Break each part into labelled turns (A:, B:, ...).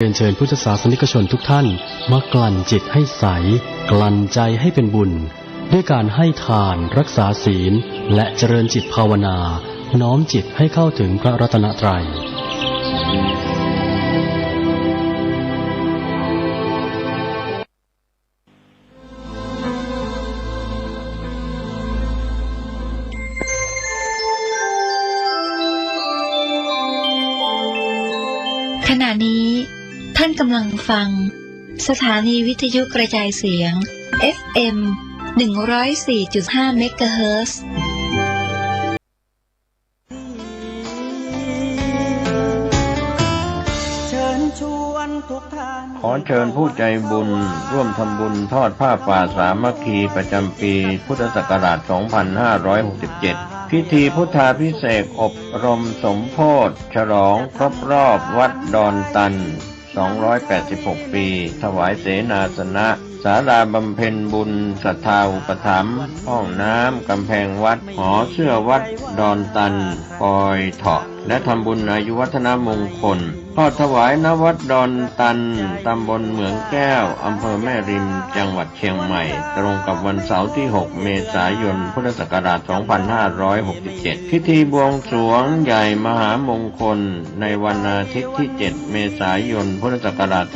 A: เรียนเชิญพุทธศาสนิกชนทุกท่านมากลั่นจิตให้ใสกลั่นใจให้เป็นบุญด้วยการให้ทานรักษาศีลและเจริญจิตภาวนาน้อมจิตให้เข้าถึงพระรัตนตรัย
B: ขณะนี้ท่านกำลังฟังสถานีวิทยุกระจายเสียง FM 104.5 เมกะเฮิรตซ์
C: ขอเชิญผู้ใจบุญร่วมทำบุญทอดผ้าป่าสามัคคีประจำปีพุทธศักราช 2567 พิธีพุทธาภิเษกอบรมสมโภชฉลองครบรอบวัดดอนตัน 286 ปี ถวายเสนาสนะศาลาบำเพ็ญบุญศรัทธาอุปถัมภ์ห้องน้ำกำแพงวัดหอเสื้อวัดดอนตันปอยเถาะและทำบุญอายุวัฒนมงคลทอดถวายณวัดดอนตันตำบลเหมืองแก้วอำเภอแม่ริมจังหวัดเชียงใหม่ตรงกับวันเสาร์ที่ 6 เมษายน พุทธศักราช 2567 พิธีบวงสรวงใหญ่มหามงคลในวันอาทิตย์ที่ 7 เมษายน พุทธศักราช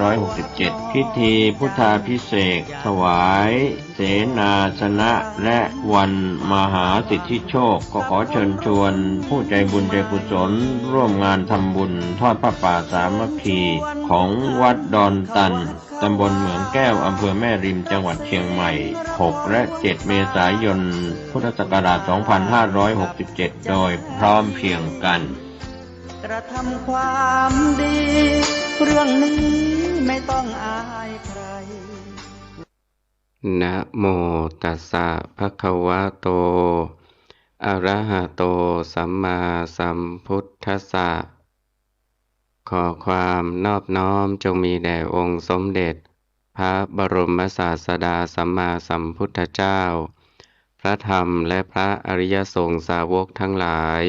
C: 2567 พิธีพุทธาภิเษกถวายเสนาสนะและวันมหาสิทธิโชคก็ขอเชิญชวนผู้ใจบุญใจกุศลร่วมงานทำบุญทอดผ้าป่าสามัคคีของวัดดอนตันตำบลเหมืองแก้วอำเภอแม่ริมจังหวัดเชียงใหม่ 6 และ 7 เมษายน พุทธศักราช 2567 โดยพร้อมเพรียงกัน
D: กระทำความดีเรื่องนี้ไม่ต้องอายใคร
E: นะโมตัสสะภะคะวะโตอะระหะโตสัมมาสัมพุทธัสสะขอความนอบน้อมจงมีแด่องค์สมเด็จพระบรมศาสดาสัมมาสัมพุทธเจ้าพระธรรมและพระอริยสงฆ์สาวกทั้งหลาย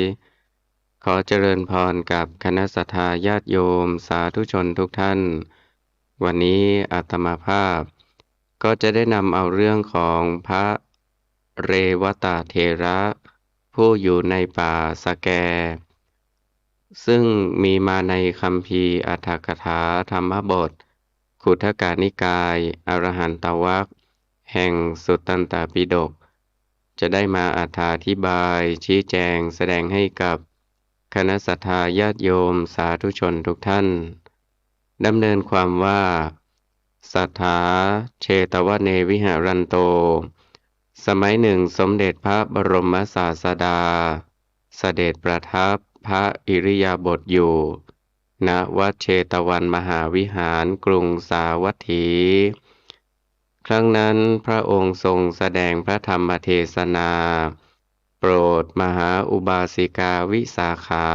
E: ขอเจริญพรกับคณะสัตยาญาติโยมสาธุชนทุกท่านวันนี้อาตมาภาพก็จะได้นำเอาเรื่องของพระเรวตเถระผู้อยู่ในป่าสแกซึ่งมีมาในคัมภีร์อรรถกถาธรรมบทขุททกนิกายอรหันตวรรคแห่งสุตตันตปิฎกจะได้มาอธิบายชี้แจงแสดงให้กับคณะสัตยาญาติโยมสาธุชนทุกท่านดำเนินความว่าสัทธาเชตวเนวิหารันโตสมัยหนึ่งสมเด็จพระบรมศาสดาเสด็จประทับพระอิริยาบถอยู่ณวัดเชตวันมหาวิหารกรุงสาวัตถีครั้งนั้นพระองค์ทรงแสดงพระธรรมเทศนาโปรดมหาอุบาสิกาวิสาขา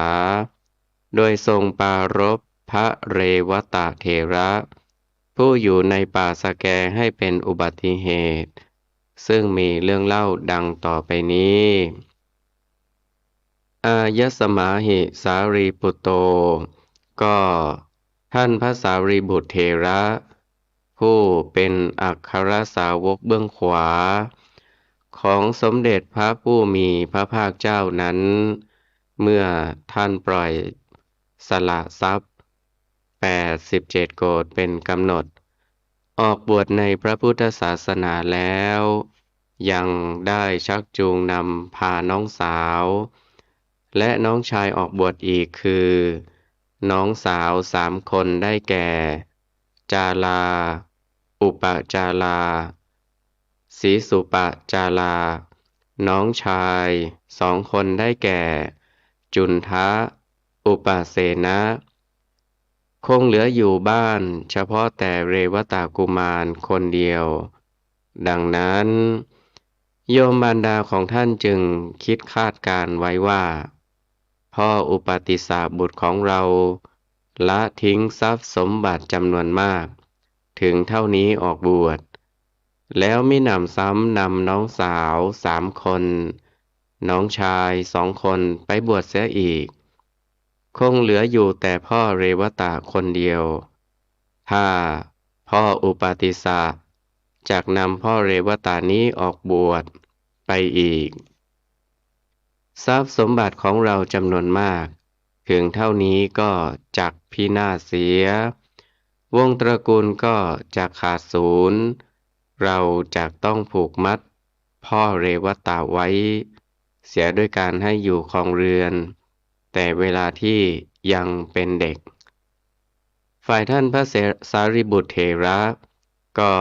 E: โดยทรงปรารภพระเรวตเถระผู้อยู่ในป่าสแกให้เป็นอุบัติเหตุซึ่งมีเรื่องเล่าดังต่อไปนี้อายสมาหิสารีปุตโตก็ท่านพระสารีบุตรเถระผู้เป็นอัครสาวกเบื้องขวาของสมเด็จพระผู้มีพระภาคเจ้านั้นเมื่อท่านปล่อยสละทรัพย์87 โกฏเป็นกำหนดออกบวชในพระพุทธศาสนาแล้วยังได้ชักจูงนำพาน้องสาวและน้องชายออกบวชอีกคือน้องสาว3 คนได้แก่จาลาอุปจาลาศรีสุปจาลาน้องชาย2 คนได้แก่จุนทะอุปเสนะคงเหลืออยู่บ้านเฉพาะแต่เรวตกุมารคนเดียวดังนั้นโยมมารดาของท่านจึงคิดคาดการไว้ว่าพ่ออุปติสสะบุตรของเราละทิ้งทรัพย์สมบัติจำนวนมากถึงเท่านี้ออกบวชแล้วมิหนำซ้ำนำน้องสาว3 คนน้องชาย2 คนไปบวชเสียอีก คงเหลืออยู่แต่พ่อเรวตะคนเดียวถ้าพ่ออุปาติสะจักนำพ่อเรวตะนี้ออกบวชไปอีกทรัพย์สมบัติของเราจำนวนมากถึงเท่านี้ก็จักพินาศเสียวงตระกูลก็จักขาดศูนย์เราจักต้องผูกมัดพ่อเรวตะไว้เสียด้วยการให้อยู่ครองเรือนแต่เวลาที่ยังเป็นเด็กฝ่ายท่านพระสารีบุตรเถระก็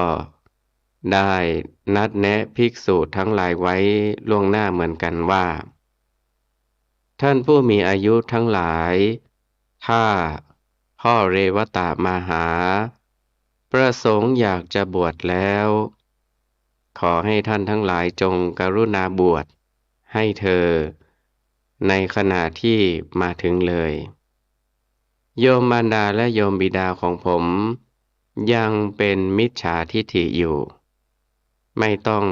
E: ได้นัดแนะภิกษุทั้งหลายไว้ล่วงหน้าเหมือนกันว่าท่านผู้มีอายุทั้งหลายถ้าพ่อเรวตะมาหาประสงค์อยากจะบวชแล้วขอให้ท่านทั้งหลายจงกรุณาบวชให้เธอในขณะที่มาถึงเลยโยมมารดาและโยมบิดาของผมยังเป็นมิจฉาทิฐิอยู่ไม่ต้อง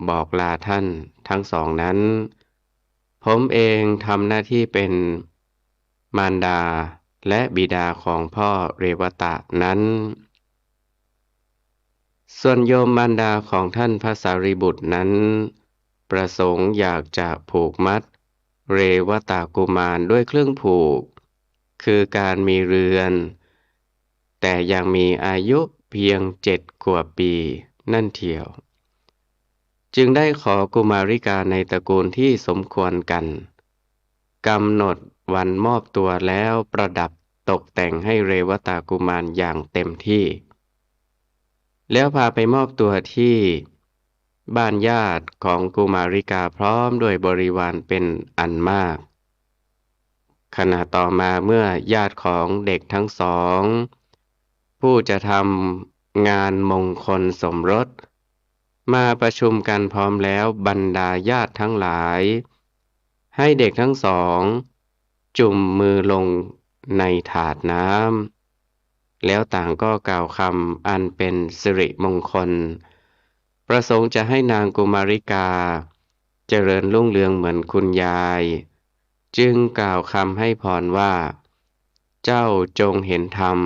E: บอกลาท่านทั้งสองนั้นผมเองทำหน้าที่เป็นมารดาและบิดาของพ่อเรวตะนั้นส่วนโยมมารดาของท่านพระสารีบุตรนั้นประสงค์อยากจะผูกมัดเรวตะกุมารด้วยเครื่องผูกคือการมีเรือนแต่ยังมีอายุเพียง7 กว่าปีนั่นเทียวจึงได้ขอกุมาริกาในตระกูลที่สมควรกันกำหนดวันมอบตัวแล้วประดับตกแต่งให้เรวตะกุมารอย่างเต็มที่แล้วพาไปมอบตัวที่บ้านญาติของกุมาริกาพร้อมด้วยบริวารเป็นอันมากขณะต่อมาเมื่อญาติของเด็กทั้งสองผู้จะทำงานมงคลสมรสมาประชุมกันพร้อมแล้วบรรดาญาติทั้งหลายให้เด็กทั้งสองจุ่มมือลงในถาดน้ำแล้วต่างก็กล่าวคำอันเป็นสิริมงคลประสงค์จะให้นางกุมาริกาเจริญรุ่งเรืองเหมือนคุณยายจึงกล่าวคำให้พรว่าเจ้าจงเห็นธรรม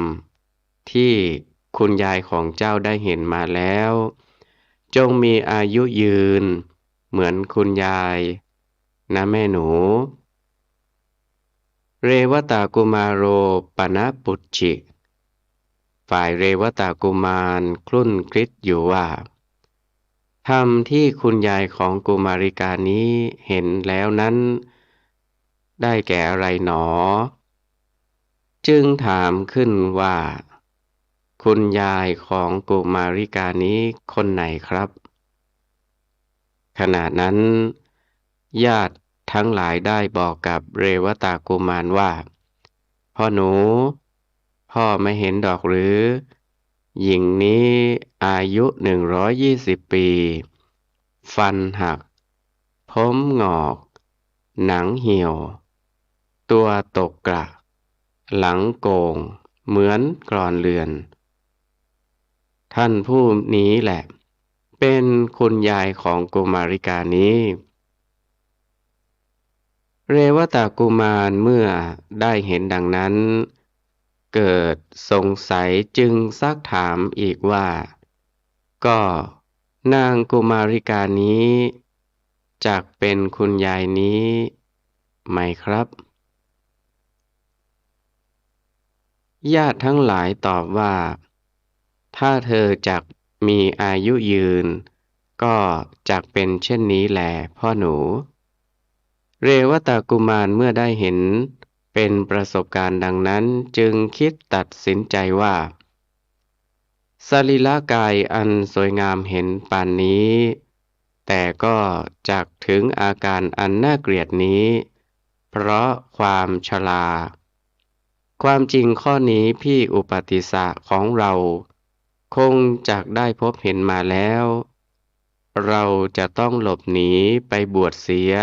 E: ที่คุณยายของเจ้าได้เห็นมาแล้วจงมีอายุยืนเหมือนคุณยายนะแม่หนูเรวตะกุมารโรปนปุจฉิฝ่ายเรวตะกุมารครุ่นคิดอยู่ว่าธรรมที่คุณยายของกุมาริกานี้เห็นแล้วนั้นได้แก่อะไรหนอจึงถามขึ้นว่าคุณยายของกุมาริกานี้คนไหนครับขณะนั้นญาติทั้งหลายได้บอกกับเรวตะกุมารว่าพ่อหนูพ่อไม่เห็นดอกหรือหญิงนี้อายุ120 ปีฟันหักผมงอกหนังเหี่ยวตัวตกกระหลังโก่งเหมือนกลอนเรือนท่านผู้นี้แหละเป็นคุณยายของกุมาริกานี้เรวตะกุมารเมื่อได้เห็นดังนั้นเกิดสงสัยจึงซักถามอีกว่าก็นางกุมาริกานี้จักเป็นคุณยายนี้ไหมครับญาติทั้งหลายตอบว่าถ้าเธอจักมีอายุยืนก็จักเป็นเช่นนี้แหละพ่อหนูเรวตะกุมารเมื่อได้เห็นเป็นประสบการณ์ดังนั้นจึงคิดตัดสินใจว่าสรีระกายอันสวยงามเห็นปานนี้แต่ก็จักถึงอาการอันน่าเกลียดนี้เพราะความชราความจริงข้อนี้พี่อุปติสสะของเราคงจักได้พบเห็นมาแล้วเราจะต้องหลบหนีไปบวชเสีย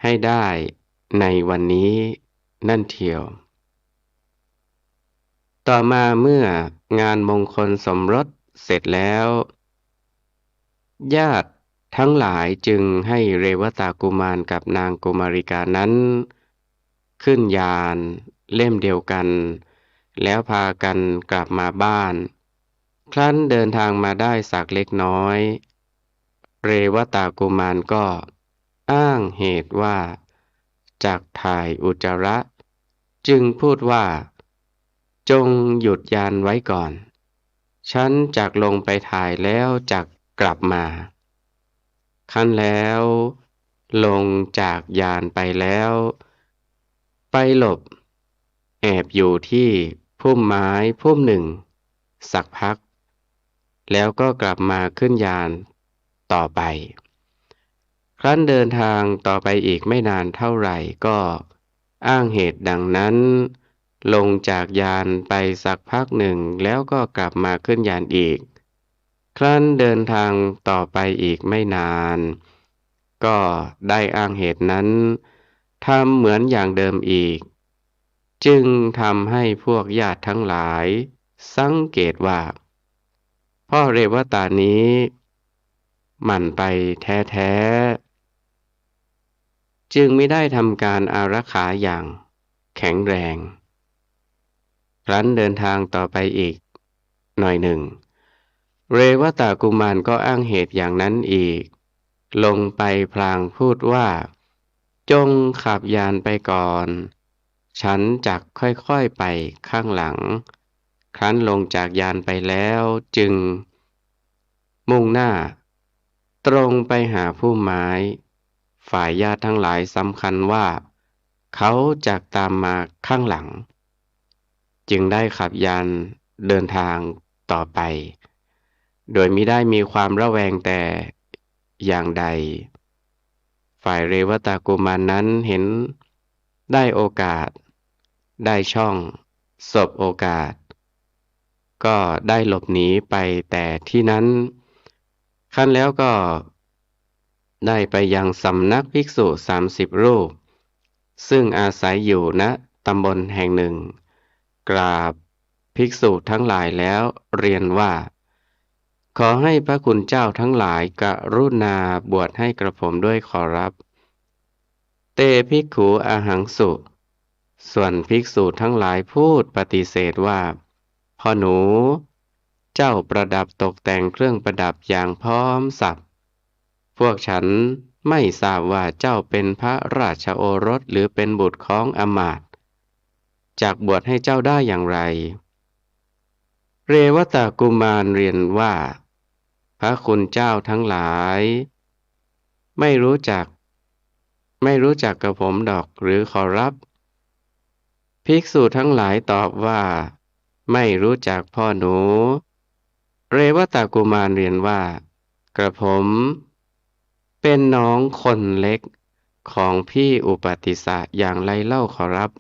E: ให้ได้ในวันนี้นั่นเทียวต่อมาเมื่องานมงคลสมรสเสร็จแล้วญาติทั้งหลายจึงให้เรวตะกุมารกับนางกุมาริกานั้น ขึ้นยานเล่มเดียวกัน แล้วพากันกลับมาบ้าน ครั้นเดินทางมาได้สักเล็กน้อย เรวตากุมารก็อ้างเหตุว่าจากถ่ายอุจจาระ จึงพูดว่าจงหยุดยานไว้ก่อน ฉันจักลงไปถ่ายแล้วจักกลับมาคันแล้วลงจากยานไปแล้ว ไปหลบแอบอยู่ที่พุ่มไม้พุ่มหนึ่งสักพัก แล้วก็กลับมาขึ้นยานต่อไป ครั้นเดินทางต่อไปอีกไม่นานเท่าไหร่ก็อ้างเหตุดังนั้น ลงจากยานไปสักพักหนึ่งแล้วก็กลับมาขึ้นยานอีก ครั้นเดินทางต่อไปอีกไม่นาน ก็ได้อ้างเหตุนั้นทำเหมือนอย่างเดิมอีก จึงทำให้พวกญาติทั้งหลายสังเกตว่า พ่อเรวตานี้หมั่นไปแท้ๆจึงไม่ได้ทำการอารักขาอย่างแข็งแรงครั้นเดินทางต่อไปอีกหน่อยหนึ่ง เรวตากุมารก็อ้างเหตุอย่างนั้นอีก ลงไปพลางพูดว่าจงขับยานไปก่อนฉันจักค่อยๆไปข้างหลัง ครั้นลงจากยานไปแล้วจึงมุ่งหน้าตรงไปหาผู้ไม้ฝ่ายญาติทั้งหลายสำคัญว่าเขาจักตามมาข้างหลัง จึงได้ขับยานเดินทางต่อไป โดยมิได้มีความระแวงแต่อย่างใด ฝ่ายเรวตากุมารนั้นเห็นได้โอกาสได้ช่องสบโอกาส ก็ได้หลบหนีไปแต่ที่นั้นขั้นแล้วก็ได้ไปยังสำนักภิกษุ30 รูป ซึ่งอาศัยอยู่ณตำบลแห่งหนึ่ง กราบภิกษุทั้งหลายแล้วเรียนว่าขอให้พระคุณเจ้าทั้งหลายกรุณาบวชให้กระผมด้วยขอรับ เตภิกขุอาหังสุส่วนภิกษุทั้งหลายพูดปฏิเสธว่าพ่อหนูเจ้าประดับตกแต่งเครื่องประดับอย่างพร้อมสับพวกฉันไม่ทราบว่าเจ้าเป็นพระราชโอรสหรือเป็นบุตรของอมาตย์จักบวชให้เจ้าได้อย่างไร เรวตากุมารเรียนว่าพระคุณเจ้าทั้งหลายไม่รู้จักกับผมดอกหรือขอรับภิกษุทั้งหลายตอบว่าไม่รู้จักพ่อหนูเรวตากุมารเรียนว่ากระผมเป็นน้องคนเล็กของพี่อุปติสสะอย่างไรเล่าขอรับ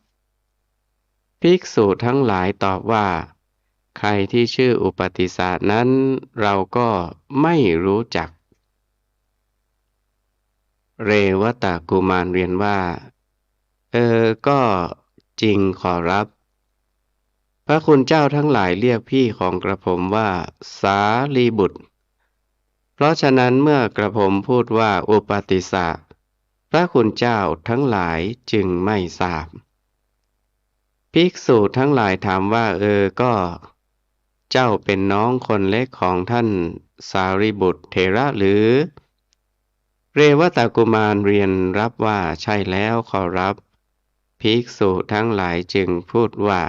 E: ภิกษุทั้งหลายตอบว่าใครที่ชื่ออุปติสสะนั้นเราก็ไม่รู้จักเรวตากุมารเรียนว่าก็จริงขอรับพระคุณเจ้าทั้งหลายเรียกพี่ของกระผมว่าสารีบุตรเพราะฉะนั้นเมื่อกระผมพูดว่าอุปติสสะพระคุณเจ้าทั้งหลายจึงไม่ทราบภิกษุทั้งหลายถามว่าก็เจ้าเป็นน้องคนเล็กของท่านสารีบุตรเถระหรือเรวตากุมารเรียนรับว่าใช่แล้วขอรับภิกษุทั้งหลายจึงพูดว่า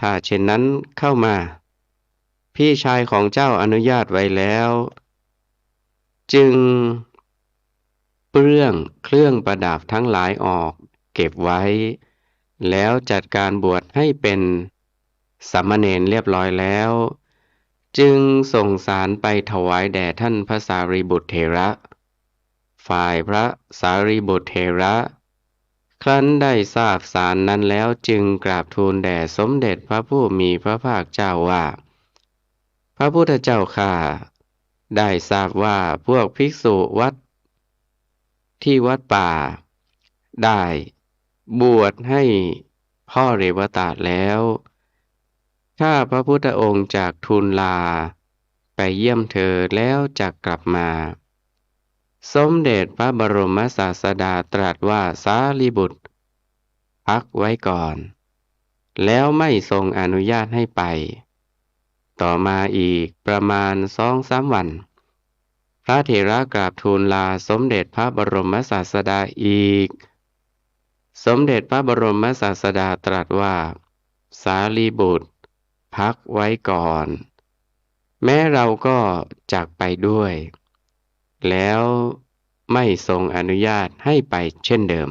E: ถ้าเช่นนั้นเข้ามาพี่ชายของเจ้าอนุญาตไว้แล้วจึงเปลื้องเครื่องประดับทั้งหลายออกเก็บไว้แล้วจัดการบวชให้เป็นสามเณรเรียบร้อยแล้วจึงส่งสารไปถวายแด่ท่านพระสารีบุตรเถระฝ่ายพระสารีบุตรเถระครั้นได้ทราบสารนั้นแล้วจึงกราบทูลแด่สมเด็จพระผู้มีพระภาคเจ้าว่าพระพุทธเจ้าข้าได้ทราบว่าพวกภิกษุวัดที่วัดป่าได้บวชให้พ่อเรวตาแล้วข้าพระพุทธองค์จากทูลลาไปเยี่ยมเธอแล้วจะกลับมาสมเด็จพระบรมศาสดาตรัสว่าสารีบุตร พักไว้ก่อน แล้วไม่ทรงอนุญาตให้ไป ต่อมาอีกประมาณ2-3 วัน พระเถระกราบทูลลาสมเด็จพระบรมศาสดาอีก สมเด็จพระบรมศาสดาตรัสว่า สารีบุตรพักไว้ก่อน แม้เราก็จากไปด้วย แล้วไม่ทรงอนุญาตให้ไปเช่นเดิม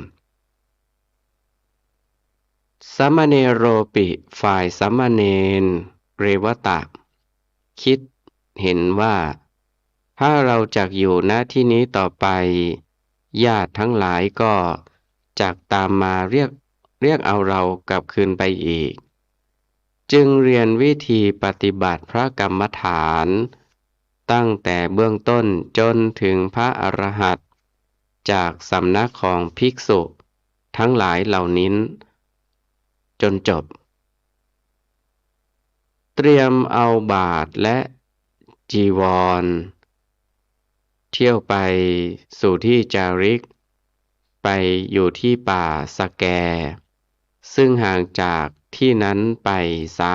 E: สามเณรโรปิฝ่ายสามเณรเรวตะ คิดเห็นว่า ถ้าเราจักอยู่ณที่นี้ต่อไป ญาติทั้งหลายก็จักตามมาเรียกเอาเรากลับคืนไปอีก จึงเรียนวิธีปฏิบัติพระกรรมฐาน ตั้งแต่เบื้องต้นจนถึงพระอรหันต์จากสำนักของภิกษุทั้งหลายเหล่านี้จนจบ เตรียมเอาบาตรและจีวร เที่ยวไปสู่ที่จาริก ไปอยู่ที่ป่าสแก ซึ่งห่างจากที่นั้นไป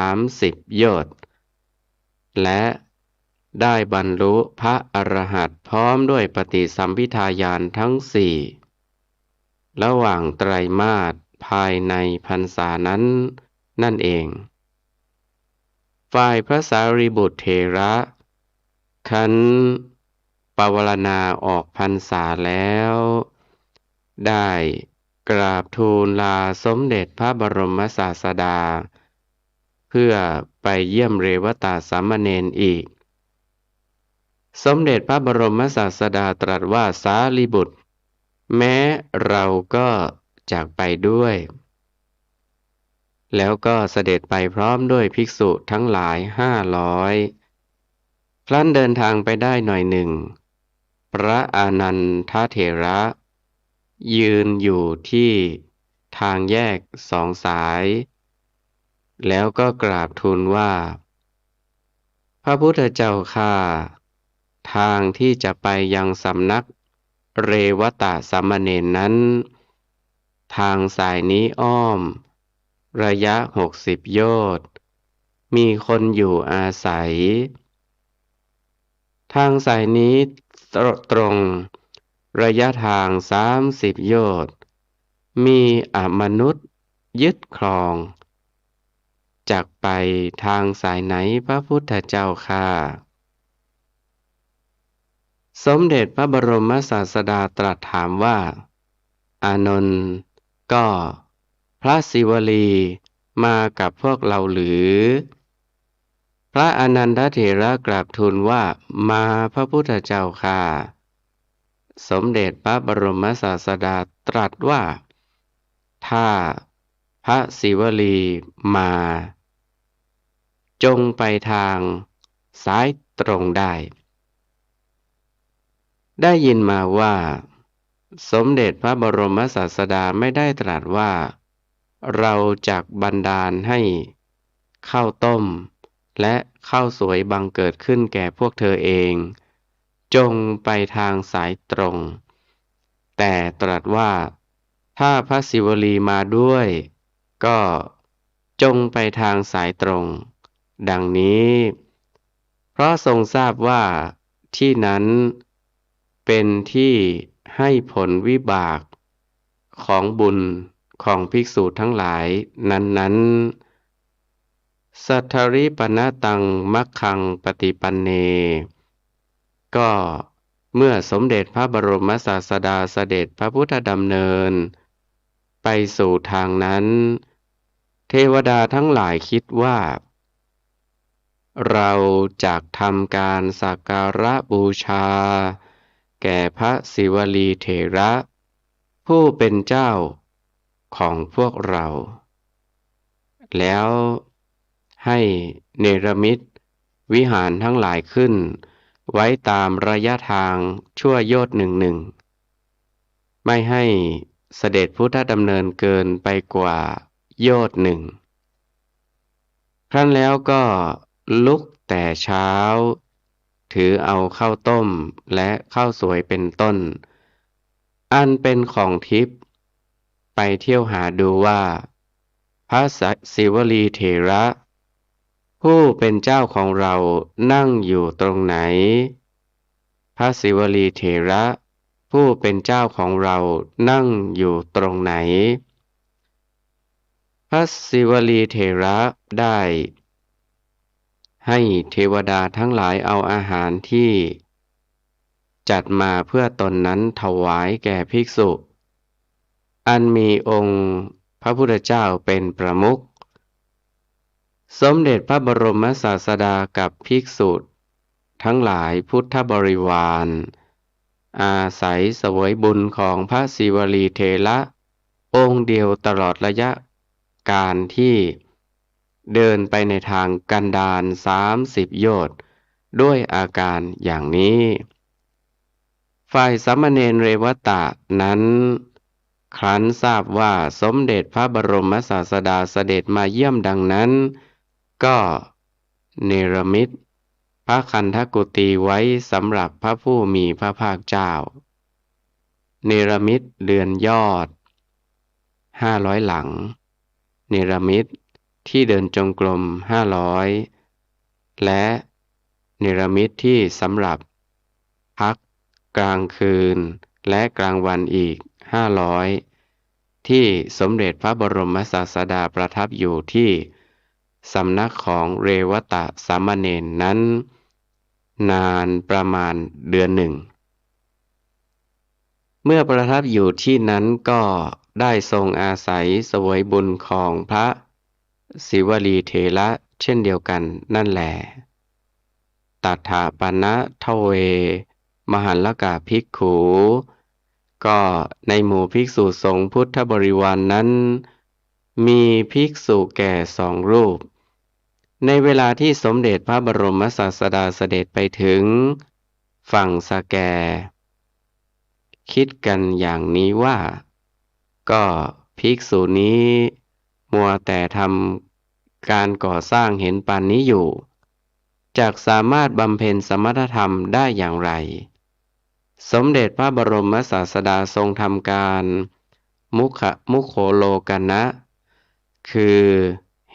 E: 30 โยชน์ และได้บรรลุพระอรหันต์พร้อมด้วยปฏิสัมภิทาญาณทั้ง 4 ระหว่างไตรมาสภายในพรรษานั้นนั่นเอง ฝ่ายพระสารีบุตรเถระขันปวารณาออกพรรษาแล้ว ได้กราบทูลลาสมเด็จพระบรมศาสดา เพื่อไปเยี่ยมเรวตสามเณรอีก สมเด็จพระบรมศาสดาตรัสว่า สารีบุตร แม้เราก็จากไปด้วย แล้วก็เสด็จไปพร้อมด้วยภิกษุทั้งหลาย500 ครั้นเดินทางไปได้หน่อยหนึ่ง พระอานันทเถระ ยืนอยู่ที่ทางแยก2 สาย แล้วก็กราบทูลว่า พระพุทธเจ้าข้า ทางที่จะไปยังสำนักเรวตสามเณรนั้น ทางสายนี้อ้อม ระยะ60 โยชน์ มีคนอยู่อาศัย ทางสายนี้ตรงระยะทาง30 โยชน์ มีอมนุษย์ยึดครองจักไปทางสายไหนพระพุทธเจ้าข้า สมเด็จพระบรมศาสดาตรัสถามว่า อานนท์ก็พระศิวลีมากับพวกเราหรือ พระอนันทเถระกราบทูลว่ามาพระพุทธเจ้าข้า สมเด็จพระบรมศาสดาตรัสว่า ถ้าพระศิวลีมา จงไปทางสายตรงได้ยินมาว่า สมเด็จพระบรมศาสดาไม่ได้ตรัสว่า เราจักบันดาลให้ข้าวต้มและข้าวสวยบังเกิดขึ้นแก่พวกเธอเอง จงไปทางสายตรง แต่ตรัสว่า ถ้าพระศิวลีมาด้วย ก็จงไปทางสายตรง ดังนี้ เพราะทรงทราบว่าที่นั้นเป็นที่ให้ผลวิบากของบุญของภิกษุทั้งหลายนั้นๆ สัทธริปณตังมัคคังปฏิปันเน ก็เมื่อสมเด็จพระบรมศาสดาเสด็จพระพุทธดำเนิน ไปสู่ทางนั้น เทวดาทั้งหลายคิดว่า เราจักทำการสักการะบูชา แก่พระศิวลีเถระ ผู้เป็นเจ้าของพวกเรา แล้วให้เนรมิตวิหารทั้งหลายขึ้น ไว้ตามระยะทางชั่วโยชน์หนึ่ง ไม่ให้เสด็จพุทธดำเนินเกินไปกว่าโยชน์หนึ่ง ครั้นแล้วก็ลุกแต่เช้า ถือเอาข้าวต้มและข้าวสวยเป็นต้น อันเป็นของทิพย์ ไปเที่ยวหาดูว่า พระศิวลีเถระ ผู้เป็นเจ้าของเรานั่งอยู่ตรงไหน พระศิวลีเถระ ผู้เป็นเจ้าของเรานั่งอยู่ตรงไหน พระศิวลีเถระได้ให้เทวดาทั้งหลายเอาอาหารที่จัดมาเพื่อตนนั้นถวายแก่ภิกษุ อันมีองค์พระพุทธเจ้าเป็นประมุข สมเด็จพระบรมศาสดากับภิกษุทั้งหลายพุทธบริวาร อาศัยเสวยบุญของพระศิวลีเถระองค์เดียวตลอดระยะการที่เดินไปในทางกันดาร30 โยชน์ด้วยอาการอย่างนี้ฝ่ายสามเณรเรวตะนั้นครั้นทราบว่าสมเด็จพระบรมศาสดาเสด็จมาเยี่ยมดังนั้นก็เนรมิตพระคันธกุฏีไว้สำหรับพระผู้มีพระภาคเจ้าเนรมิตเรือนยอด500 หลังเนรมิตที่เดินจงกรม500และเนรมิตที่สำหรับพักกลางคืนและกลางวันอีก500ที่สมเด็จพระบรมศาสดาประทับอยู่ที่สำนักของเรวตะสามเณรนั้นนานประมาณเดือนหนึ่งเมื่อประทับอยู่ที่นั้นก็ได้ทรงอาศัยเสวยบุญของพระศิวลีเถระเช่นเดียวกันนั่นแหละตถาปนะทเวมหัลลกาภิกขุก็ในหมู่ภิกษุสงฆ์พุทธบริวาร นั้นมีภิกษุแก่2 รูปในเวลาที่สมเด็จพระบรมศาสดาเสด็จไปถึงฝั่งสแกคิดกันอย่างนี้ว่าก็ภิกษุนี้มัวแต่ทำการก่อสร้างเห็นปานนี้อยู่จักสามารถบำเพ็ญสมณธรรมได้อย่างไรสมเด็จพระบรมศาสดาทรงทำการมุขโขโลกนะคือ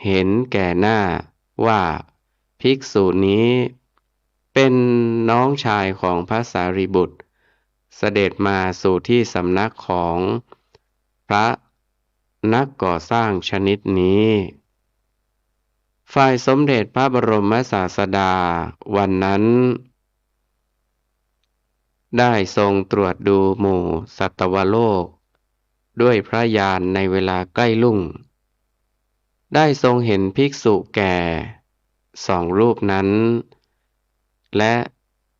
E: เห็นแก่หน้าว่าภิกษุนี้เป็นน้องชายของพระสารีบุตรเสด็จมาสู่ที่สำนักของพระนักก่อสร้างชนิดนี้ฝ่ายสมเด็จพระบรมศาสดาวันนั้นได้ทรงตรวจดูหมู่สัตวโลกด้วยพระญาณในเวลาใกล้รุ่งได้ทรงเห็นภิกษุแก่2 รูปนั้นและ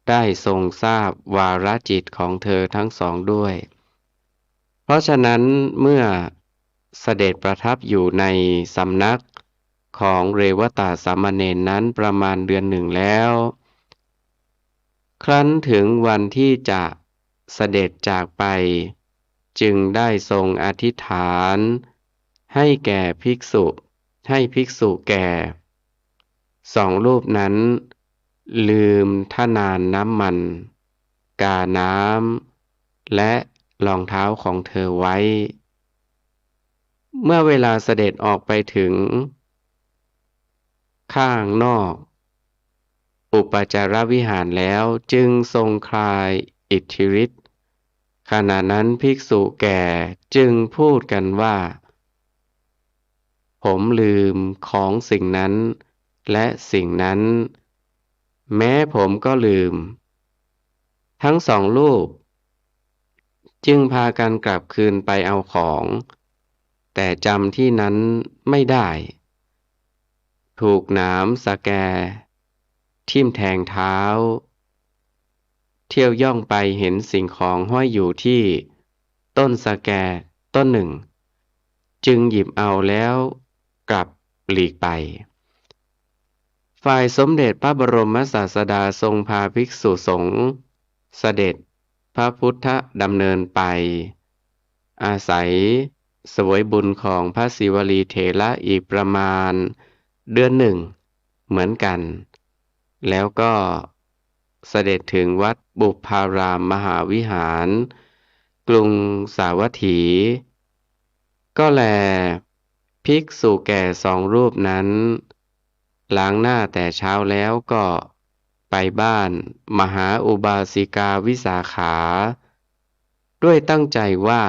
E: ได้ทรงทราบวาระจิตของเธอทั้ง2ด้วยเพราะฉะนั้นเมื่อเสด็จประทับอยู่ในสำนักของเรวตะสามเณรนั้นประมาณเดือนหนึ่งแล้วครั้นถึงวันที่จะเสด็จจากไปจึงได้ทรงอธิษฐานให้ภิกษุแก่2 รูปนั้นลืมทนานน้ำมันกาน้ำและรองเท้าของเธอไว้เมื่อเวลาเสด็จออกไปถึงข้างนอกอุปจารวิหารแล้วจึงทรงคลายอิทธิฤทธิ์ขณะนั้นภิกษุแก่จึงพูดกันว่าผมลืมของสิ่งนั้นและสิ่งนั้นแม้ผมก็ลืมทั้ง2 รูปจึงพากันกลับคืนไปเอาของแต่จำที่นั้นไม่ได้ถูกหนามสแกทิ่มแทงเท้าเที่ยวย่องไปเห็นสิ่งของห้อยอยู่ที่ต้นสแกต้นหนึ่งจึงหยิบเอาแล้วกลับหลีกไปฝ่ายสมเด็จพระบรมศาสดาทรงพาภิกษุสงฆ์เสด็จพระพุทธดำเนินไปอาศัยเสวยบุญของพระศิวลีเถระอีกประมาณเดือนหนึ่งเหมือนกันแล้วก็เสด็จถึงวัดบุพารามมหาวิหารกรุงสาวัตถี ก็แลภิกษุแก่สองรูปนั้นล้างหน้าแต่เช้าแล้วก็ไปบ้านมหาอุบาสิกาวิสาขา ด้วยตั้งใจว่า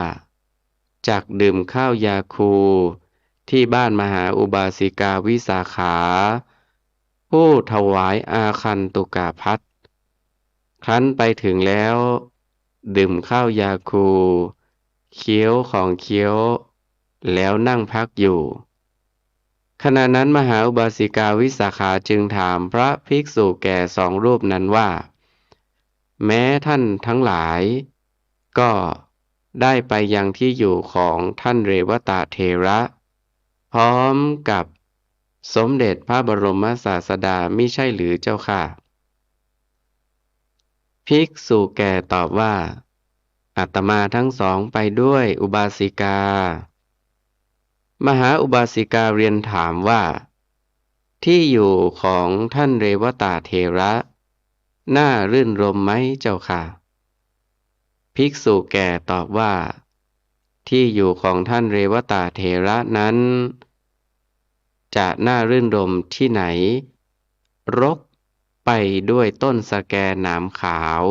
E: จักดื่มข้าวยาคูที่บ้านมหาอุบาสิกาวิสาขา ผู้ถวายอาคันตุกาพัดครั้นไปถึงแล้วดื่มข้าวยาคูเคี้ยวของเคี้ยวแล้วนั่งพักอยู่ ขณะนั้นมหาอุบาสิกาวิสาขาจึงถามพระภิกษุแก่สองรูปนั้นว่า แม้ท่านทั้งหลาย ก็ได้ไปยังที่อยู่ของท่านเรวตะเถระ พร้อมกับสมเด็จพระบรมศาสดามิใช่หรือเจ้าค่ะ ภิกษุแก่ตอบว่าอาตมาทั้งสองไปด้วยอุบาสิกามหาอุบาสิกาเรียนถามว่า ที่อยู่ของท่านเรวตะเถระน่ารื่นรมไหมเจ้าค่ะ ภิกษุแก่ตอบว่า ที่อยู่ของท่านเรวตะเถระนั้น จะน่ารื่นรมที่ไหน รกไปด้วยต้นสะแกหนามขาว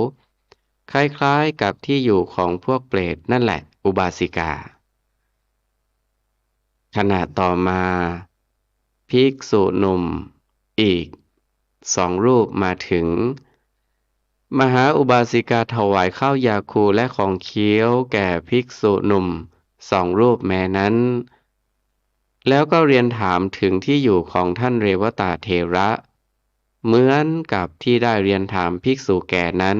E: คล้ายๆกับที่อยู่ของพวกเปรตนั่นแหละอุบาสิกา ขณะต่อมาภิกษุหนุ่มอีกสองรูปมาถึง มหาอุบาสิกาถวายข้าวยาคูและของเคี้ยวแก่ภิกษุหนุ่มสองรูปแม้นั้น แล้วก็เรียนถามถึงที่อยู่ของท่านเรวตะเถระ เหมือนกับที่ได้เรียนถามภิกษุแก่นั้น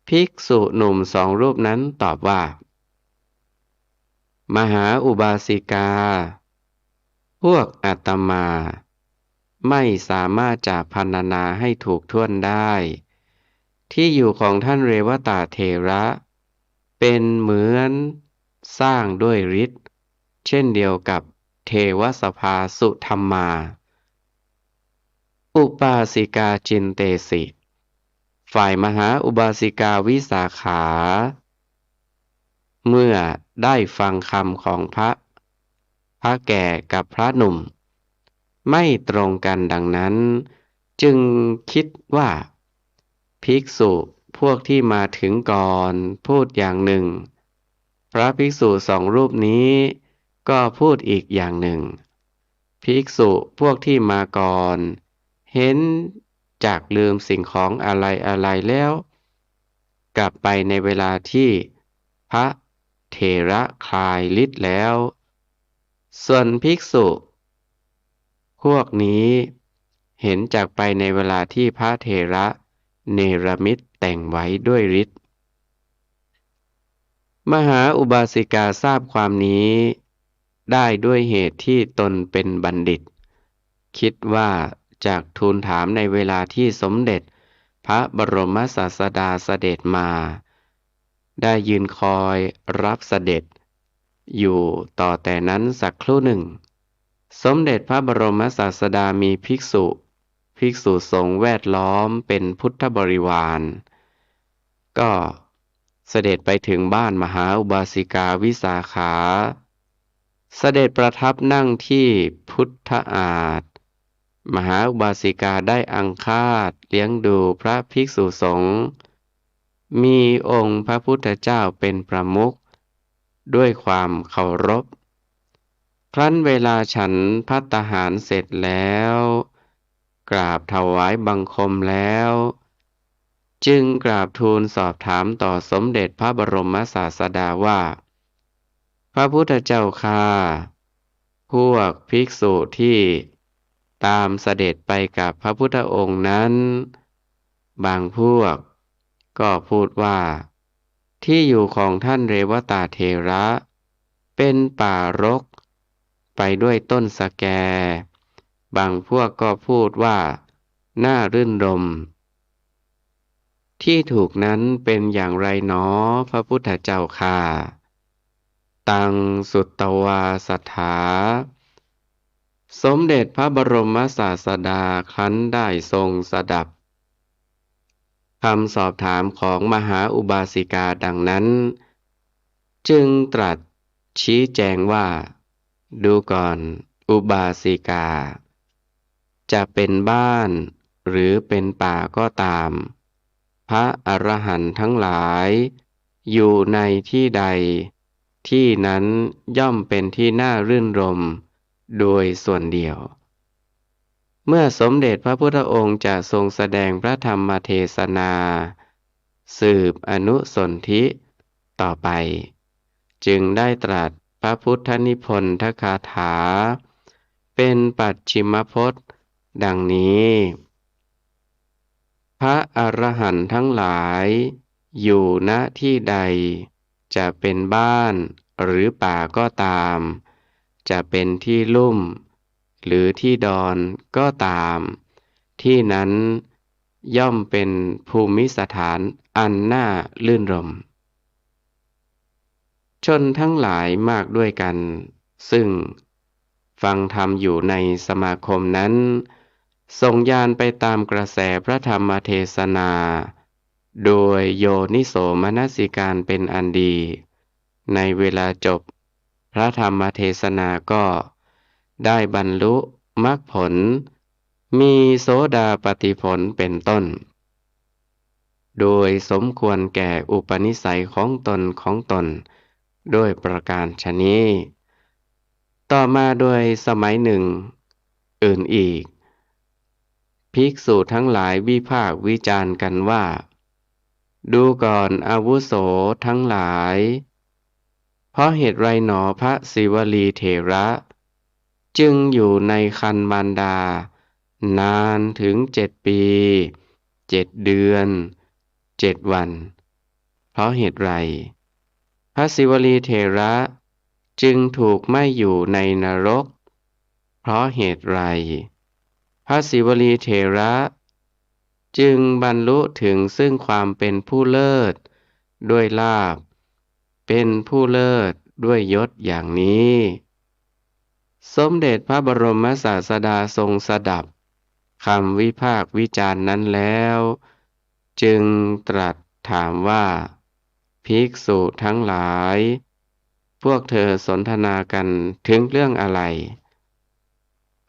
E: ภิกษุหนุ่มสองรูปนั้นตอบว่า มหาอุบาสิกา พวกอาตมาไม่สามารถจะพรรณนาให้ถูกถ้วนได้ ที่อยู่ของท่านเรวตะเถระ เป็นเหมือนสร้างด้วยฤทธิ์เช่นเดียวกับเทวสภาสุธรรมา อุบาสิกาจินเตสิ ฝ่ายมหาอุบาสิกาวิสาขา เมื่อได้ฟังคำของพระแก่กับพระหนุ่ม ไม่ตรงกันดังนั้น จึงคิดว่า ภิกษุพวกที่มาถึงก่อนพูดอย่างหนึ่ง พระภิกษุสองรูปนี้ก็พูดอีกอย่างหนึ่ง ภิกษุพวกที่มาก่อน เห็นจากลืมสิ่งของอะไรแล้ว กลับไปในเวลาที่พระเถระคลายฤทธิ์แล้ว ส่วนภิกษุพวกนี้เห็นจากไปในเวลาที่พระเถระเนรมิตแต่งไว้ด้วยฤทธิ์ มหาอุบาสิกาทราบความนี้ได้ด้วยเหตุที่ตนเป็นบัณฑิต คิดว่าจากทูลถามในเวลาที่สมเด็จพระบรมศาสดาเสด็จมา ได้ยืนคอยรับเสด็จอยู่ต่อแต่นั้นสักครู่หนึ่ง สมเด็จพระบรมศาสดามีภิกษุสงฆ์แวดล้อมเป็นพุทธบริวารก็เสด็จไปถึงบ้านมหาอุบาสิกาวิสาขา เสด็จประทับนั่งที่พุทธอาฏมหาอุบาสิกาได้อังคาดเลี้ยงดูพระภิกษุสงฆ์มีองค์พระพุทธเจ้าเป็นประมุขด้วยความเคารพ ครั้นเวลาฉันภัตตาหารเสร็จแล้วกราบถวายบังคมแล้วจึงกราบทูลสอบถามต่อสมเด็จพระบรมศาสดาว่า พระพุทธเจ้าข้าพวกภิกษุที่ตามเสด็จไปกับพระพุทธองค์นั้นบางพวกก็พูดว่าที่อยู่ของท่านเรวตะเถระเป็นป่ารกไปด้วยต้นสะแกบางพวกก็พูดว่าน่ารื่นรมที่ถูกนั้นเป็นอย่างไรหนอพระพุทธเจ้าข้าตังสุตตวาสัทธาสมเด็จพระบรมศาสดาครั้นได้ทรงสดับคำสอบถามของมหาอุบาสิกาดังนั้นจึงตรัส ชี้แจงว่า ดูก่อนอุบาสิกา จะเป็นบ้านหรือเป็นป่าก็ตาม พระอรหันต์ทั้งหลายอยู่ในที่ใด ที่นั้นย่อมเป็นที่น่ารื่นรมโดยส่วนเดียว เมื่อสมเด็จพระพุทธองค์จะทรงแสดงพระธรรมเทศนา สืบอนุสนธิต่อไป จึงได้ตรัสพระพุทธนิพนธคาถา เป็นปัจฉิมพจน์ ดังนี้ พระอรหันต์ทั้งหลายอยู่ณที่ใด จะเป็นบ้านหรือป่าก็ตาม จะเป็นที่ลุ่มหรือที่ดอนก็ตาม ที่นั้นย่อมเป็นภูมิสถานอันน่าลื่นรมชนทั้งหลายมากด้วยกัน ซึ่งฟังธรรมอยู่ในสมาคมนั้นส่งญาณไปตามกระแสพระธรรมเทศนา โดยโยนิโสมนสิการเป็นอันดี ในเวลาจบพระธรรมเทศนาก็ได้บรรลุมรรคผล มีโสดาปัตติผลเป็นต้น โดยสมควรแก่อุปนิสัยของตนด้วยประการฉะนี้ ต่อมาโดยสมัยหนึ่งอื่นอีก ภิกษุทั้งหลายวิพากษ์วิจารณ์กันว่า ดูก่อนอาวุโสทั้งหลาย เพราะเหตุไรหนอพระศิวลีเถระ จึงอยู่ในครรภ์มารดานานถึง7 ปี7 เดือน7 วัน เพราะเหตุไรพระศิวลีเถระจึงถูกไม่อยู่ในนรก เพราะเหตุไรพระศิวลีเถระจึงบรรลุถึงซึ่งความเป็นผู้เลิศด้วยลาภเป็นผู้เลิศด้วยยศอย่างนี้ สมเด็จพระบรมศาสดาทรงสดับคำวิพากษ์วิจารณ์นั้นแล้ว จึงตรัสถามว่า ภิกษุทั้งหลาย พวกเธอสนทนากันถึงเรื่องอะไร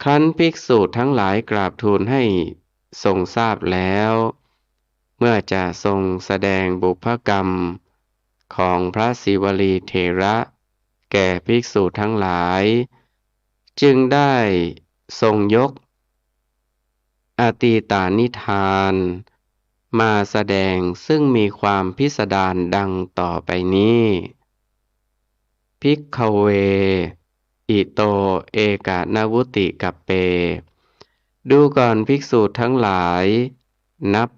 E: ครั้นภิกษุทั้งหลายกราบทูลให้ทรงทราบแล้ว เมื่อจะทรงแสดงบุพกรรมของพระศิวลีเถระแก่ภิกษุทั้งหลาย จึงได้ทรงยกอตีตานิทานมาแสดงซึ่งมีความพิสดารดังต่อไปนี้ ภิกขเว อิโตเอกนวุติกัปเป ดูก่อนภิกษุทั้งหลาย นับ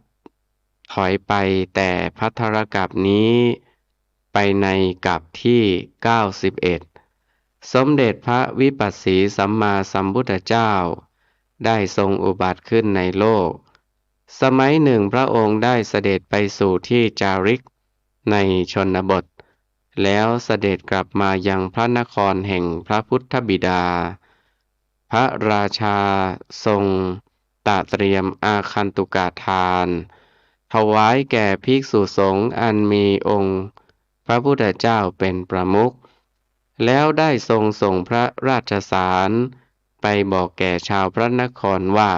E: ถอยไปแต่ภัทรกัปนี้ไปในกัปที่91 สมเด็จพระวิปัสสีสัมมาสัมพุทธเจ้าได้ทรงอุบัติขึ้นในโลก สมัยหนึ่งพระองค์ได้เสด็จไปสู่ที่จาริกในชนบท แล้วเสด็จกลับมายังพระนครแห่งพระพุทธบิดา พระราชาทรงตระเตรียมอาคันตุกาทานถวายแก่ภิกษุสงฆ์อันมีองค์พระพุทธเจ้าเป็นประมุข แล้วได้ทรงส่งพระราชสารไปบอกแก่ชาวพระนครว่า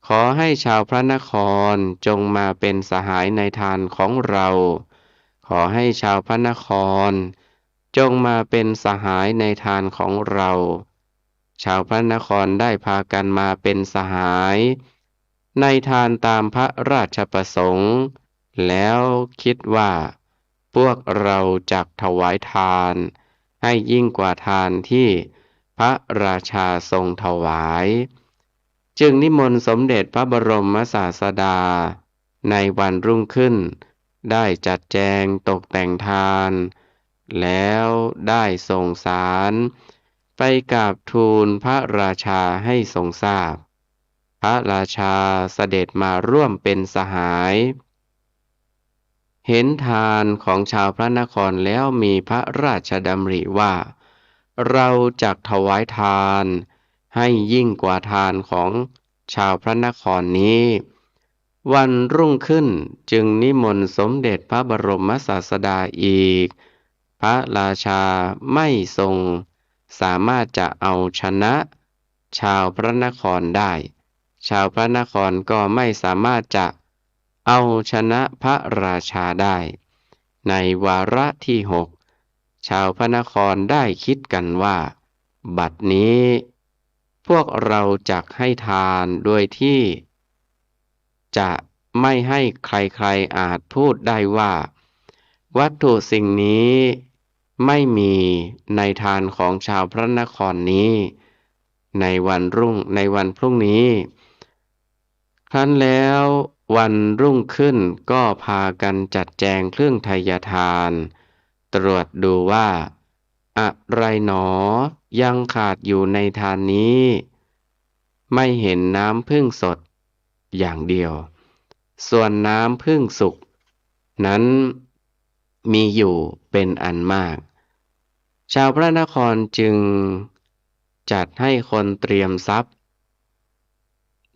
E: ขอให้ชาวพระนครจงมาเป็นสหายในทานของเรา ขอให้ชาวพระนครจงมาเป็นสหายในทานของเรา ชาวพระนครได้พากันมาเป็นสหายในทานตามพระราชประสงค์ แล้วคิดว่าพวกเราจักถวายทานให้ยิ่งกว่าทานที่พระราชาทรงถวาย จึงนิมนต์สมเด็จพระบรมศาสดาในวันรุ่งขึ้นได้จัดแจงตกแต่งทาน แล้วได้ส่งสารไปกราบทูลพระราชาให้ทรงทราบ พระราชาเสด็จมาร่วมเป็นสหาย เห็นทานของชาวพระนครแล้วมีพระราชดำริว่า เราจักถวายทานให้ยิ่งกว่าทานของชาวพระนครนี้ วันรุ่งขึ้นจึงนิมนต์สมเด็จพระบรมศาสดาอีก พระราชาไม่ทรงสามารถจะเอาชนะชาวพระนครได้ชาวพระนครก็ไม่สามารถจะเอาชนะพระราชาได้ในวาระที่6ชาวพระนครได้คิดกันว่าบัดนี้พวกเราจักให้ทานโดยที่จะไม่ให้ใครๆอาจพูดได้ว่าวัตถุสิ่งนี้ไม่มีในทานของชาวพระนครนี้ในวันพรุ่งนี้ครั้นแล้ววันรุ่งขึ้นก็พากันจัดแจงเครื่องไทยทานตรวจดูว่าอะไรหนอยังขาดอยู่ในทานนี้ไม่เห็นน้ำผึ้งสดอย่างเดียวส่วนน้ำผึ้งสุกนั้นมีอยู่เป็นอันมากชาวพระนครจึงจัดให้คนเตรียมทรัพย์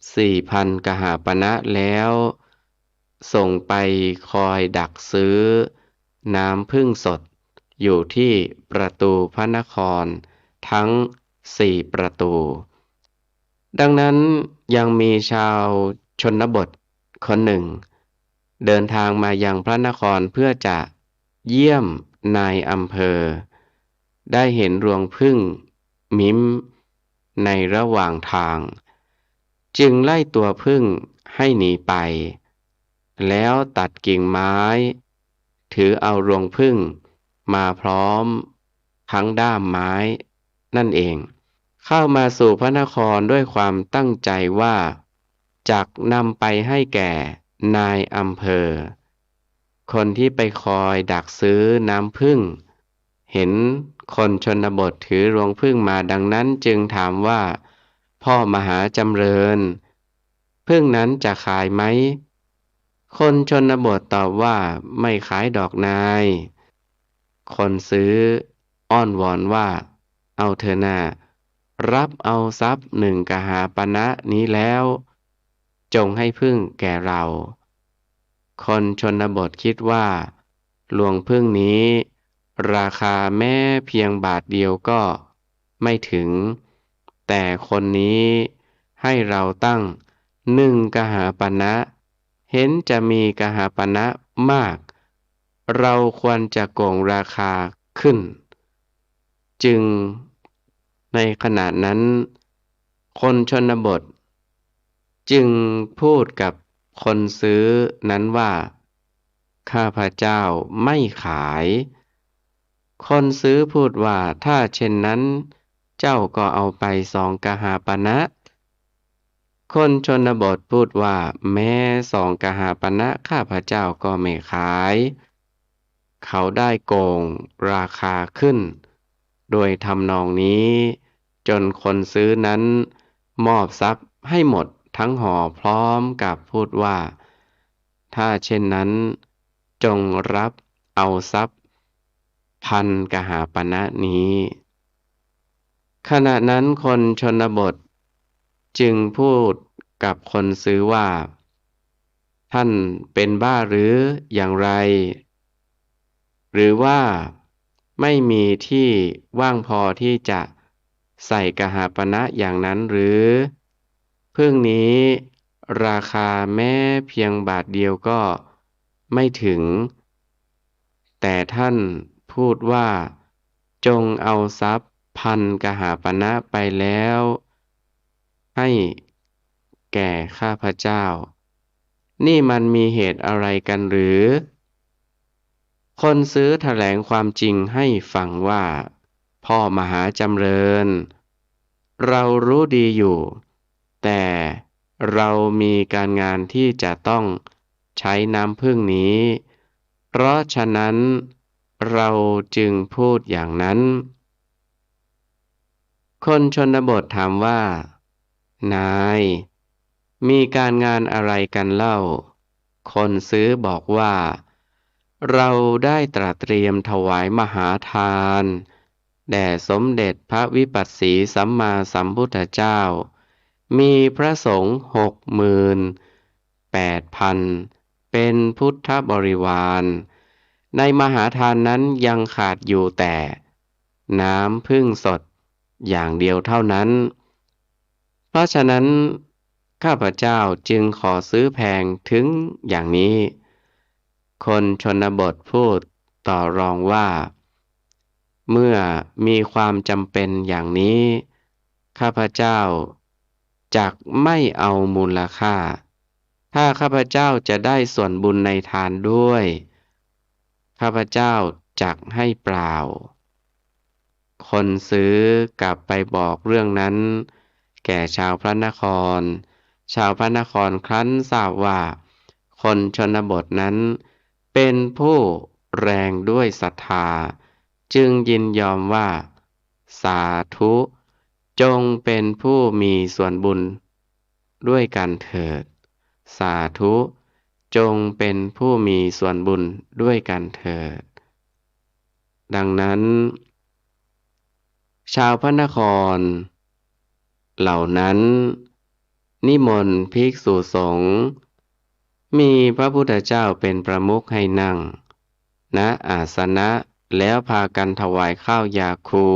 E: 4,000 กหาปณะแล้วส่งไปคอยดักซื้อน้ำผึ้งสดอยู่ที่ประตูพระนครทั้ง4ประตูดังนั้นยังมีชาวชนบทคนหนึ่งเดินทางมายังพระนครเพื่อจะเยี่ยมนายอำเภอได้เห็นรวงผึ้งมิ้มในระหว่างทางจึงไล่ตัวผึ้งให้หนีไปแล้วตัดกิ่งไม้ถือเอารวงผึ้งมาพร้อมทั้งด้ามไม้นั่นเองเข้ามาสู่พระนครด้วยความตั้งใจว่าจักนำไปให้แก่นายอำเภอคนที่ไปคอยดักซื้อน้ำผึ้งเห็นคนชนบทถือรวงผึ้งมาดังนั้นจึงถามว่าพ่อมหาจำเริญผึ้งนั้นจะขายไหมคนชนบทตอบว่าไม่ขายดอกนายคนซื้ออ้อนวอนว่าเอาเถอะนะรับเอาทรัพย์1 กหาปณะนี้แล้วจงให้ผึ้งแก่เราคนชนบทคิดว่ารวงผึ้งนี้ราคาแม้เพียงบาทเดียวก็ไม่ถึงแต่คนนี้ให้เราตั้ง1 กหาปณะเห็นจะมีกหาปณะมากเราควรจะโกงราคาขึ้นจึงในขณะนั้นคนชนบทจึงพูดกับคนซื้อนั้นว่าข้าพเจ้าไม่ขายคนซื้อพูดว่าถ้าเช่นนั้นเจ้าก็เอาไป2 กหาปณะคนชนบทพูดว่าแม้2 กหาปณะข้าพเจ้าก็ไม่ขายเขาได้โกงราคาขึ้นโดยทำนองนี้จนคนซื้อนั้นมอบทรัพย์ให้หมดทั้งห่อพร้อมกับพูดว่าถ้าเช่นนั้นจงรับเอาทรัพย์1,000 กหาปณะนี้ขณะนั้นคนชนบทจึงพูดกับคนซื้อว่าท่านเป็นบ้าหรืออย่างไรหรือว่าไม่มีที่ว่างพอที่จะใส่กหาปณะอย่างนั้นหรือผึ้งนี้ราคาแม้เพียงบาทเดียวก็ไม่ถึงแต่ท่านพูดว่าจงเอาทรัพย์1,000 กหาปณะไปแล้วให้แก่ข้าพเจ้านี่มันมีเหตุอะไรกันหรือคนซื้อแถลงความจริงให้ฟังว่าพ่อมหาจำเริญเรารู้ดีอยู่แต่เรามีการงานที่จะต้องใช้น้ำผึ้งนี้เพราะฉะนั้นเราจึงพูดอย่างนั้นคนชนบทถามว่านายมีการงานอะไรกันเล่าคนซื้อบอกว่าเราได้ตระเตรียมถวายมหาทานแด่สมเด็จพระวิปัสสีสัมมาสัมพุทธเจ้ามีพระสงฆ์68,000เป็นพุทธบริวาร ในมหาทานนั้นยังขาดอยู่แต่น้ำผึ้งสดอย่างเดียวเท่านั้นเพราะฉะนั้นข้าพเจ้าจึงขอซื้อแพงถึงอย่างนี้คนชนบทพูดต่อรองว่าเมื่อมีความจำเป็นอย่างนี้ข้าพเจ้าจักไม่เอามูลค่าถ้าข้าพเจ้าจะได้ส่วนบุญในทานด้วยข้าพเจ้าจักให้เปล่าคนซื้อกลับไปบอกเรื่องนั้นแก่ชาวพระนครชาวพระนครครั้นทราบว่าคนชนบทนั้นเป็นผู้แรงด้วยศรัทธาจึงยินยอมว่าสาธุจงเป็นผู้มีส่วนบุญด้วยกันเถิดสาธุจงเป็นผู้มีส่วนบุญด้วยกันเถิดดังนั้นชาวพระนครเหล่านั้นนิมนต์ภิกษุสงฆ์มีพระพุทธเจ้าเป็นประมุขให้นั่งณอาสนะแล้วพากันถวายข้าวยาคู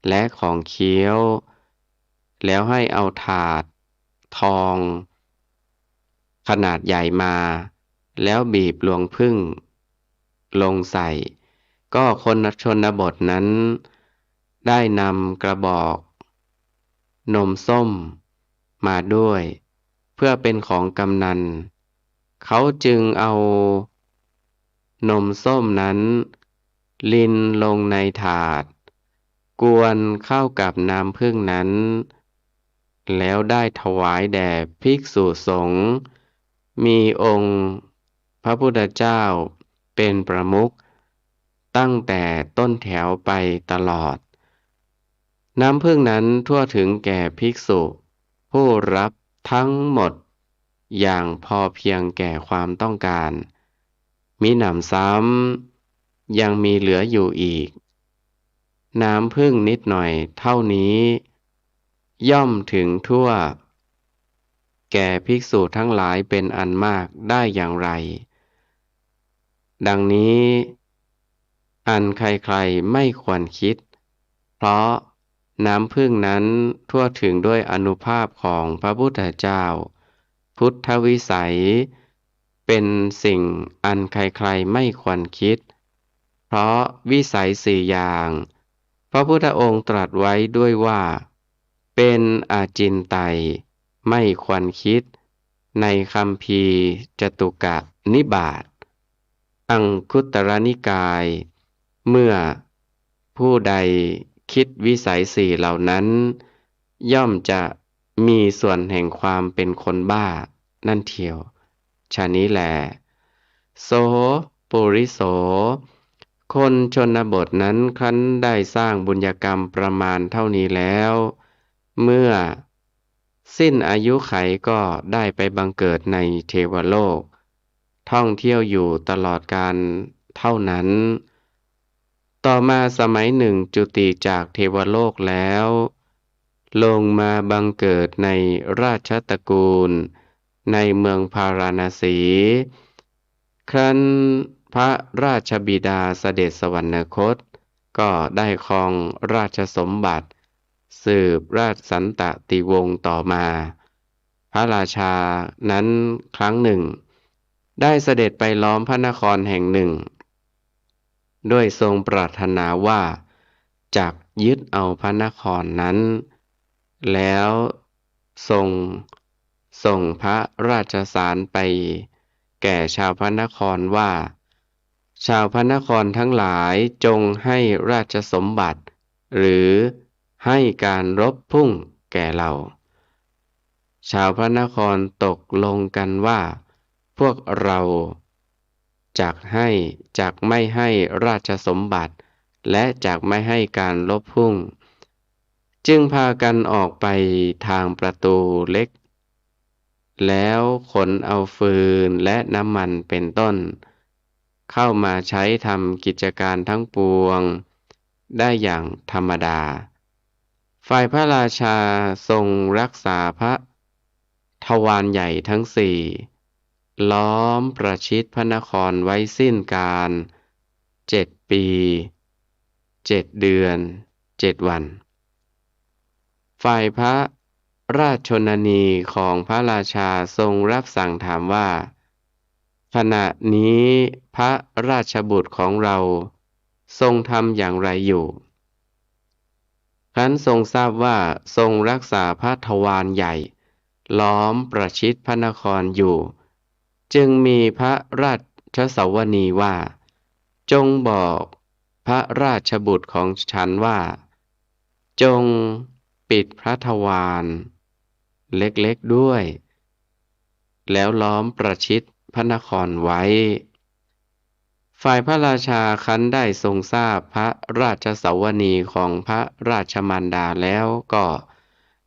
E: และของเคี้ยวแล้วให้เอาถาดทองขนาดใหญ่มาแล้วบีบลวงผึ้งลงใส่ก็คนชนบทนั้นได้นำกระบอกนมส้มมาด้วยเพื่อเป็นของกำนันเขาจึงเอานมส้มนั้นลินลงในถาดกวนเข้ากับน้ำผึ้งนั้นแล้วได้ถวายแด่ภิกษุสงฆ์มีองค์พระพุทธเจ้าเป็นประมุขตั้งแต่ต้นแถวไปตลอดน้ำผึ้งนั้นทั่วถึงแก่ภิกษุผู้รับทั้งหมดอย่างพอเพียงแก่ความต้องการมิหนำซ้ำยังมีเหลืออยู่อีกน้ำผึ้งนิดหน่อยเท่านี้ย่อมถึงทั่วแก่ภิกษุทั้งหลายเป็นอันมากได้อย่างไรดังนี้อันใครๆไม่ควรคิดเพราะน้ำผึ้งนั้นทั่วถึงด้วยอานุภาพของพระพุทธเจ้าพุทธวิสัยเป็นสิ่งอันใครๆไม่ควรคิดเพราะวิสัยสี่อย่างพระพุทธองค์ตรัสไว้ด้วยว่าเป็นอาจินไตยไม่ควรคิดในคัมภีร์จตุกะนิบาตอังคุตตรนิกายเมื่อผู้ใดคิดวิสัยสี่เหล่านั้นย่อมจะมีส่วนแห่งความเป็นคนบ้านั่นเทียวฉะนี้แลโสปุริโสคนชนบทนั้นครั้นได้สร้างบุญญกรรมประมาณเท่านี้แล้วเมื่อสิ้นอายุไขก็ได้ไปบังเกิดในเทวโลกท่องเที่ยวอยู่ตลอดกาลเท่านั้นต่อมาสมัยหนึ่งจุติจากเทวโลกแล้วลงมาบังเกิดในราชตระกูลในเมืองพาราณสีครั้นพระราชบิดาเสด็จสวรรคตก็ได้ครองราชสมบัติสืบราชสันตติวงศ์ต่อมาพระราชานั้นครั้งหนึ่งได้เสด็จไปล้อมพระนครแห่งหนึ่งด้วยทรงปรารถนาว่าจักยึดเอาพระนครนั้นแล้วส่งพระราชสารไปแก่ชาวพระนครว่าชาวพระนครทั้งหลายจงให้ราชสมบัติหรือให้การรบพุ่งแก่เราชาวพระนครตกลงกันว่าพวกเราจักไม่ให้ราชสมบัติและจักไม่ให้การรบพุ่งจึงพากันออกไปทางประตูเล็กแล้วขนเอาฟืนและน้ำมันเป็นต้นเข้ามาใช้ทำกิจการทั้งปวงได้อย่างธรรมดาฝ่ายพระราชาทรงรักษาพระทวารใหญ่ทั้งสี่ล้อมประชิดพระนครไว้สิ้นกาล 7 ปี 7 เดือน 7 วัน ฝ่ายพระราชชนนีของพระราชาทรงรับสั่งถามว่า ขณะนี้พระราชบุตรของเราทรงทำอย่างไรอยู่ครั้นทรงทราบว่าทรงรักษาพระทวารใหญ่ล้อมประชิดพระนครอยู่จึงมีพระราชสวนีว่าจงบอกพระราชบุตรของฉันว่าจงปิดพระทวารเล็กๆด้วยแล้วล้อมประชิดพระนครไว้ฝ่ายพระราชาครั้นได้ทรงทราบพระราชสวนีของพระราชมารดาแล้วก็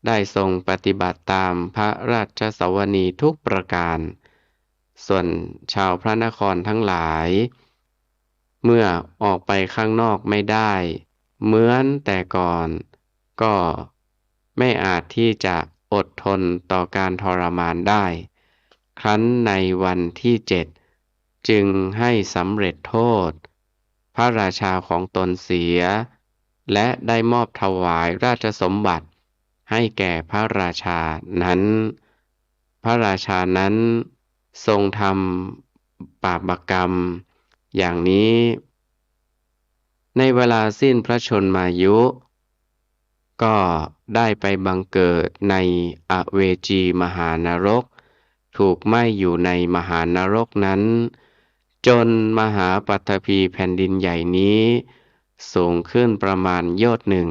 E: ได้ทรงปฏิบัติตามพระราชสวนีทุกประการส่วนชาวพระนครทั้งหลายเมื่อออกไปข้างนอกไม่ได้เหมือนแต่ก่อนก็ไม่อาจที่จะอดทนต่อการทรมานได้ครั้นในวันที่ 7จึงให้สำเร็จโทษพระราชาของตนเสียและได้มอบถวายราชสมบัติให้แก่พระราชานั้นพระราชานั้นทรงทำบาปกรรมอย่างนี้ในเวลาสิ้นพระชนมายุก็ได้ไปบังเกิดในอเวจีมหานรกถูกไหม้อยู่ในมหานรกนั้นจนมหาปัทภีแผ่นดินใหญ่นี้สูงขึ้นประมาณโยชน์หนึ่ง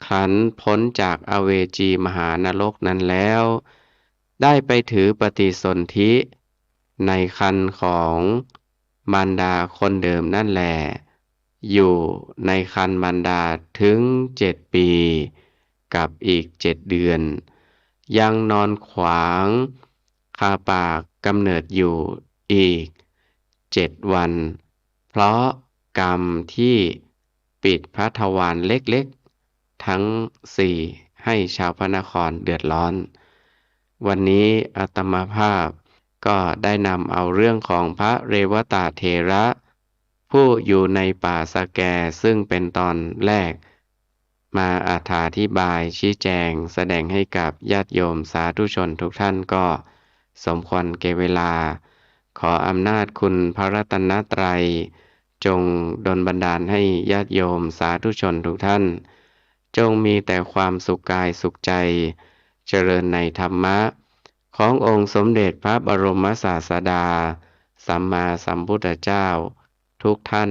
E: ครั้นพ้นจากอเวจีมหานรกนั้นแล้วได้ไปถือปฏิสนธิในครรภ์ของมารดาคนเดิมนั่นแหละอยู่ในครรภ์มารดาถึง7 ปีกับอีก7 เดือนยังนอนขวางคาปากกำเนิดอยู่อีก7 วันเพราะกรรมที่ปิดพระทวารเล็กๆทั้ง4ให้ชาวพระนครเดือดร้อนวันนี้อาตมาภาพก็ได้นำเอาเรื่องของพระเรวตะเถระผู้อยู่ในป่าสะแกซึ่งเป็นตอนแรกมาอธิบายชี้แจงแสดงให้กับญาติโยมสาธุชนทุกท่านก็สมควรแก่เวลาขออำนาจคุณพระรัตนตรัยจงดลบันดาลให้ญาติโยมสาธุชนทุกท่านจงมีแต่ความสุขกายสุขใจเจริญในธรรมะขององค์สมเด็จพระบรมศาสดาสัมมาสัมพุทธเจ้าทุกท่าน